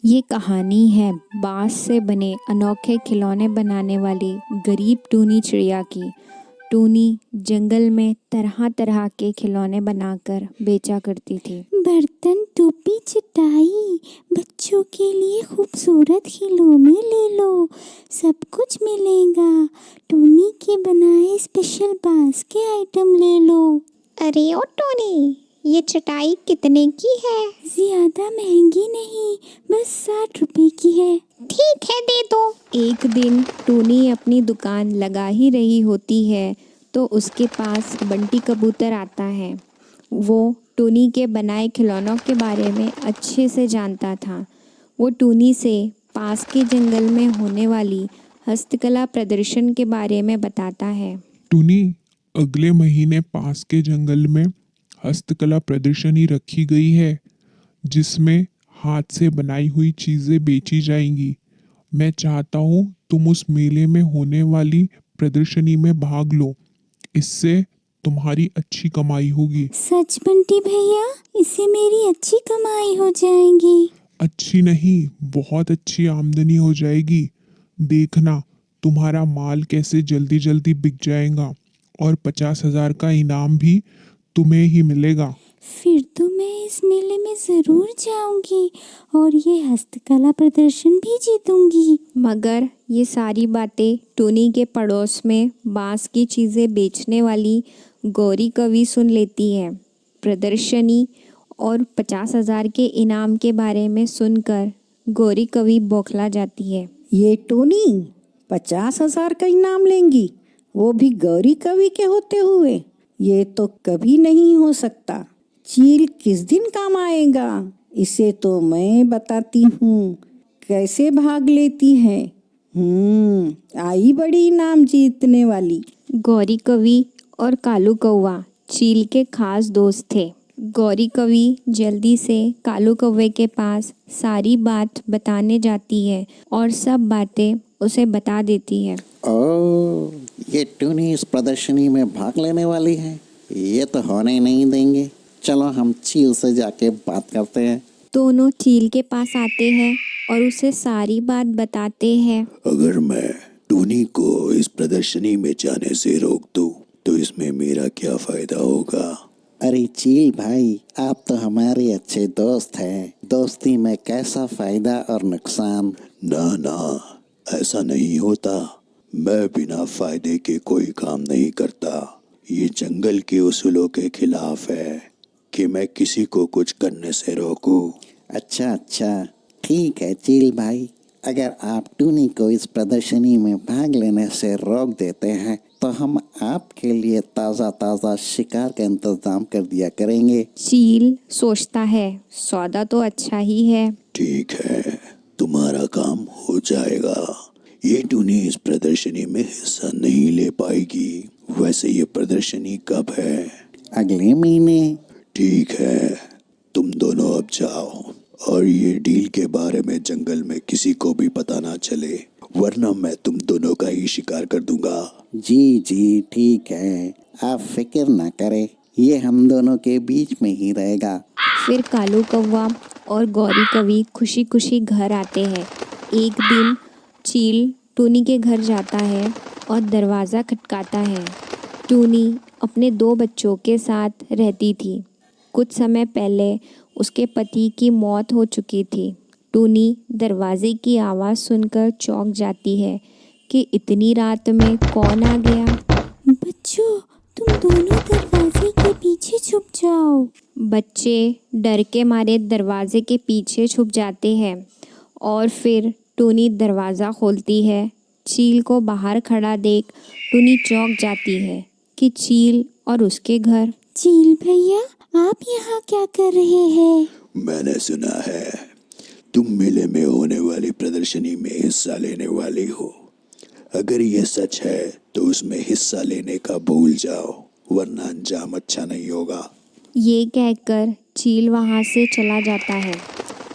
ये कहानी है बांस से बने अनोखे खिलौने बनाने वाली गरीब टूनी चिड़िया की। टूनी जंगल में तरह तरह के खिलौने बनाकर बेचा करती थी। बर्तन, टोपी, चटाई, बच्चों के लिए खूबसूरत खिलौने ले लो, सब कुछ मिलेगा। टूनी के बनाए स्पेशल बांस के आइटम ले लो। अरे ओ टोनी, ये चटाई कितने की है? ज्यादा महंगी नहीं, बस 60 रुपए की है। ठीक है, दे दो। एक दिन टूनी अपनी दुकान लगा ही रही होती है तो उसके पास बंटी कबूतर आता है। वो टूनी के बनाए खिलौनों के बारे में अच्छे से जानता था। वो टूनी से पास के जंगल में होने वाली हस्तकला प्रदर्शन के बारे में बताता है। टूनी, अगले महीने पास के जंगल में हस्तकला प्रदर्शनी रखी गई है जिसमें हाथ से बनाई हुई चीजें बेची जाएंगी। मैं चाहता हूँ तुम उस मेले में होने वाली प्रदर्शनी में भाग लो। इससे तुम्हारी अच्छी कमाई होगी। सच बंटी भैया, इससे मेरी अच्छी कमाई हो जाएगी। अच्छी नहीं, बहुत अच्छी आमदनी हो जाएगी। देखना तुम्हारा माल कैसे जल्दी जल्दी बिक जाएगा और 50,000 का इनाम भी तुम्हें ही मिलेगा। फिर तो मैं इस मेले में जरूर जाऊंगी और ये हस्तकला प्रदर्शन भी जीतूंगी। मगर ये सारी बातें टूनी के पड़ोस में बांस की चीज़ें बेचने वाली गौरी कवि सुन लेती है। प्रदर्शनी और 50,000 के इनाम के बारे में सुनकर गौरी कवि बौखला जाती है। ये टोनी 50,000 का इनाम लेंगी, वो भी गौरी कवि के होते हुए? ये तो कभी नहीं हो सकता। चील किस दिन काम आएगा, इसे तो मैं बताती हूँ कैसे भाग लेती है। आई बड़ी इनाम जीतने वाली। गौरी कवि और कालू कौवा चील के खास दोस्त थे। गौरी कवि जल्दी से कालू कौवे के पास सारी बात बताने जाती है और सब बातें उसे बता देती है। ओह, ये टूनी इस प्रदर्शनी में भाग लेने वाली है। ये तो होने नहीं देंगे। चलो हम चील से जाके बात करते हैं। दोनों चील के पास आते हैं और उसे सारी बात बताते हैं। अगर मैं टूनी को इस प्रदर्शनी में जाने से रोक दूं तो इसमें मेरा क्या फायदा होगा? अरे चील भाई, आप तो हमारे अच्छे दोस्त हैं। दोस्ती में कैसा फायदा और नुकसान? ना, ऐसा नहीं होता। मैं बिना फायदे के कोई काम नहीं करता। ये जंगल के उसूलों के खिलाफ है कि मैं किसी को कुछ करने से रोकूं। अच्छा, ठीक है चील भाई, अगर आप टूनी को इस प्रदर्शनी में भाग लेने से रोक देते हैं तो हम आपके लिए ताज़ा शिकार का इंतजाम कर दिया करेंगे। चील सोचता है सौदा तो अच्छा ही है। ठीक है, तुम्हारा काम हो जाएगा। ये टूनी इस प्रदर्शनी में हिस्सा नहीं ले पाएगी। वैसे ये प्रदर्शनी कब है? अगले महीने। ठीक है, तुम दोनों अब जाओ और ये डील के बारे में जंगल में किसी को भी पता ना चले, वरना मैं तुम दोनों का ही शिकार कर दूंगा। जी ठीक है, आप फिक्र ना करें, ये हम दोनों के बीच में ही रहेगा। फिर कालू कौवा और गौरी कवि खुशी खुशी घर आते हैं। एक दिन चील टूनी के घर जाता है और दरवाज़ा खटकाता है। टूनी अपने 2 बच्चों के साथ रहती थी। कुछ समय पहले उसके पति की मौत हो चुकी थी। टूनी दरवाजे की आवाज़ सुनकर चौंक जाती है कि इतनी रात में कौन आ गया। बच्चों, तुम दोनों दरवाजे के पीछे छुप जाओ। बच्चे डर के मारे दरवाजे के पीछे छुप जाते हैं और फिर टूनी दरवाज़ा खोलती है। चील को बाहर खड़ा देख टूनी चौंक जाती है कि चील और उसके घर। चील भैया, आप यहाँ क्या कर रहे हैं? मैंने सुना है तुम मेले में होने वाली प्रदर्शनी में हिस्सा लेने वाली हो। अगर ये सच है तो उसमें हिस्सा लेने का भूल जाओ, वरना अंजाम अच्छा नहीं होगा। ये कहकर चील वहाँ से चला जाता है।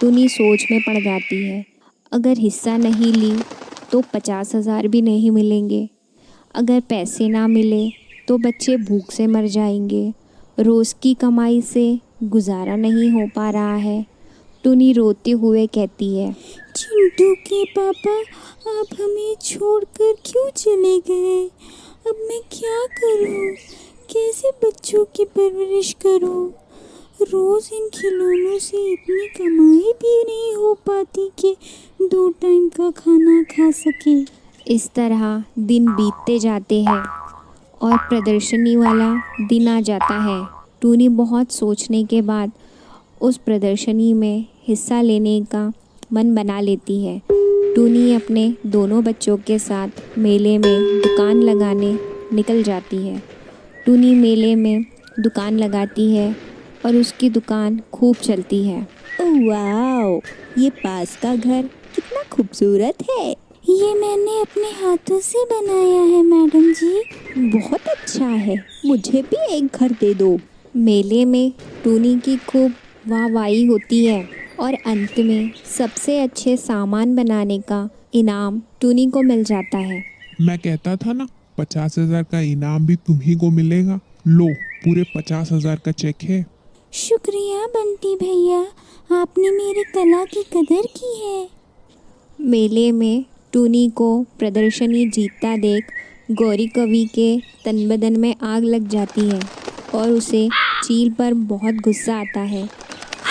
टूनी सोच में पड़ जाती है, अगर हिस्सा नहीं ली तो 50,000 भी नहीं मिलेंगे। अगर पैसे ना मिले तो बच्चे भूख से मर जाएंगे। रोज़ की कमाई से गुजारा नहीं हो पा रहा है। टूनी रोते हुए कहती है, चिंटू के पापा, आप हमें छोड़कर क्यों चले गए? अब मैं क्या करूं? कैसे बच्चों की परवरिश करूं? रोज इन खिलौनों से इतनी कमाई भी नहीं हो पाती कि 2 टाइम का खाना खा सके। इस तरह दिन बीतते जाते हैं और प्रदर्शनी वाला दिन आ जाता है। टूनी बहुत सोचने के बाद उस प्रदर्शनी में हिस्सा लेने का मन बना लेती है। टूनी अपने दोनों बच्चों के साथ मेले में दुकान लगाने निकल जाती है। टूनी मेले में दुकान लगाती है और उसकी दुकान खूब चलती है। ओह वाओ, ये पास का घर कितना खूबसूरत है। ये मैंने अपने हाथों से बनाया है मैडम जी। बहुत अच्छा है, मुझे भी एक घर दे दो। मेले में टूनी की खूब वाहवाही होती है और अंत में सबसे अच्छे सामान बनाने का इनाम टूनी को मिल जाता है। मैं कहता था ना 50,000 का इनाम भी तुम्ही को मिलेगा। लो, पूरे 50,000 का चेक है। शुक्रिया बंटी भैया, आपने मेरी कला की कदर की है। मेले में टूनी को प्रदर्शनी जीतता देख गौरी कवि के तन बदन में आग लग जाती है और उसे चील पर बहुत गुस्सा आता है।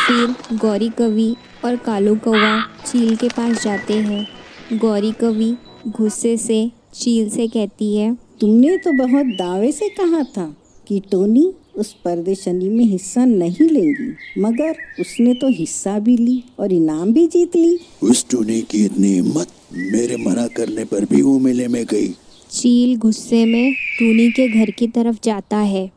फिर गौरी कवि और कालू कौवा चील के पास जाते हैं। गौरी कवि गुस्से से चील से कहती है, तुमने तो बहुत दावे से कहा था कि टोनी उस प्रदर्शनी में हिस्सा नहीं लेगी, मगर उसने तो हिस्सा भी ली और इनाम भी जीत ली। उस टूनी की इतनी हिम्मत, मेरे मना करने पर भी वो मेले में गई। चील गुस्से में टूनी के घर की तरफ जाता है।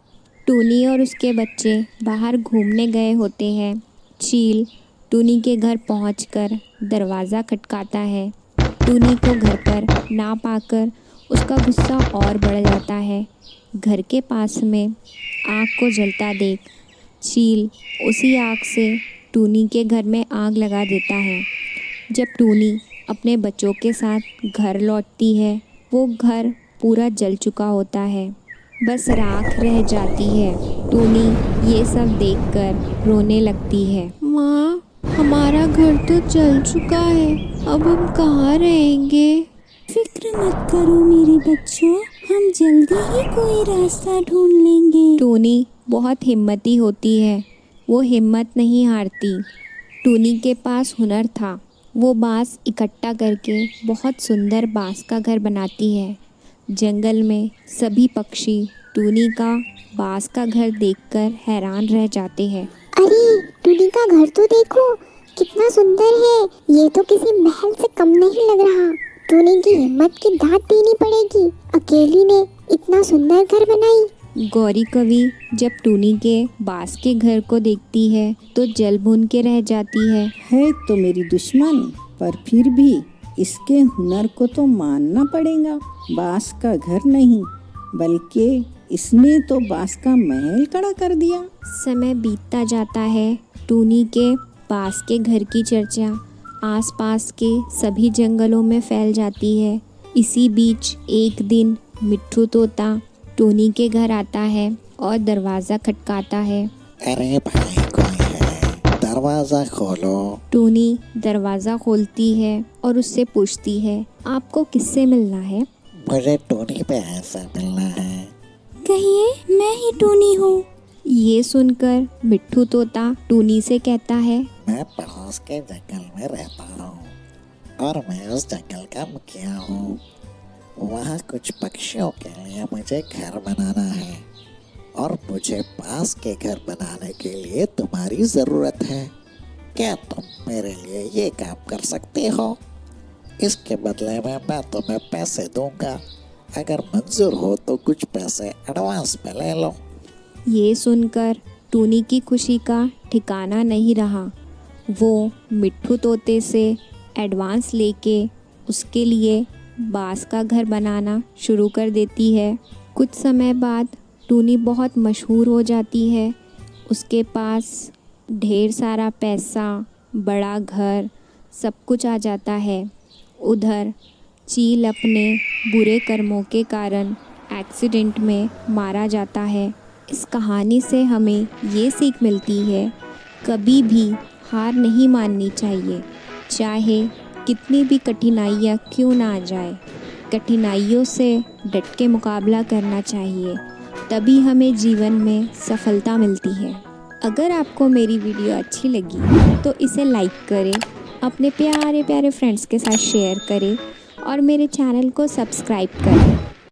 टूनी और उसके बच्चे बाहर घूमने गए होते हैं। चील टूनी के घर पहुंचकर दरवाज़ा खटकाता है। टूनी को घर पर ना पाकर उसका गुस्सा और बढ़ जाता है। घर के पास में आग को जलता देख चील उसी आग से टूनी के घर में आग लगा देता है। जब टूनी अपने बच्चों के साथ घर लौटती है, वो घर पूरा जल चुका होता है, बस राख रह जाती है। टूनी ये सब देखकर रोने लगती है। माँ, हमारा घर तो जल चुका है, अब हम कहाँ रहेंगे? फिक्र मत करो मेरे बच्चों, हम जल्दी ही कोई रास्ता ढूंढ लेंगे। टूनी बहुत हिम्मती होती है, वो हिम्मत नहीं हारती। टूनी के पास हुनर था, वो बाँस इकट्ठा करके बहुत सुंदर बाँस का घर बनाती है। जंगल में सभी पक्षी टूनी का बाँस का घर देखकर हैरान रह जाते हैं। अरे टूनी का घर तो देखो, कितना सुंदर है। ये तो किसी महल से कम नहीं लग रहा। टूनी की हिम्मत की दाद देनी पड़ेगी, अकेली ने इतना सुंदर घर बनाई। गौरी कवि जब टूनी के बाँस के घर को देखती है तो जल भून के रह जाती है तो मेरी दुश्मन, पर फिर भी इसके हुनर को तो मानना पड़ेगा। बाँस का घर नहीं, बल्कि इसने तो बाँस का महल खड़ा कर दिया। समय बीतता जाता है। टूनी के बाँस के घर की चर्चा आसपास के सभी जंगलों में फैल जाती है। इसी बीच एक दिन मिट्ठू तोता टूनी के घर आता है और दरवाज़ा खटकाता है। अरे भाई, कोई है? दरवाजा खोलो। टूनी दरवाज़ा खोलती है और उससे पूछती है, आपको किससे मिलना है? मुझे टोनी पे ऐसा मिलना है। कहिए, मैं ही टूनी हूँ। ये सुनकर मिट्ठू तोता टूनी से कहता है, मैं पड़ोस के जंगल में रहता हूँ और मैं उस जंगल का मुखिया हूँ। वहाँ कुछ पक्षियों के लिए मुझे घर बनाना है और मुझे पास के घर बनाने के लिए तुम्हारी ज़रूरत है। क्या तुम मेरे लिए ये काम कर सकते हो? इसके बदले में मैं तुम्हें पैसे दूंगा। अगर मंजूर हो तो कुछ पैसे एडवांस में ले लो। ये सुनकर टूनी की खुशी का ठिकाना नहीं रहा। वो मिट्ठू तोते से एडवांस लेके उसके लिए बाँस का घर बनाना शुरू कर देती है। कुछ समय बाद टूनी बहुत मशहूर हो जाती है। उसके पास ढेर सारा पैसा, बड़ा घर, सब कुछ आ जाता है। उधर चील अपने बुरे कर्मों के कारण एक्सीडेंट में मारा जाता है। इस कहानी से हमें ये सीख मिलती है, कभी भी हार नहीं माननी चाहिए, चाहे कितनी भी कठिनाइयाँ क्यों ना आ जाए। कठिनाइयों से डट के मुकाबला करना चाहिए, तभी हमें जीवन में सफलता मिलती है। अगर आपको मेरी वीडियो अच्छी लगी तो इसे लाइक करें, अपने प्यारे प्यारे फ्रेंड्स के साथ शेयर करें और मेरे चैनल को सब्सक्राइब करें।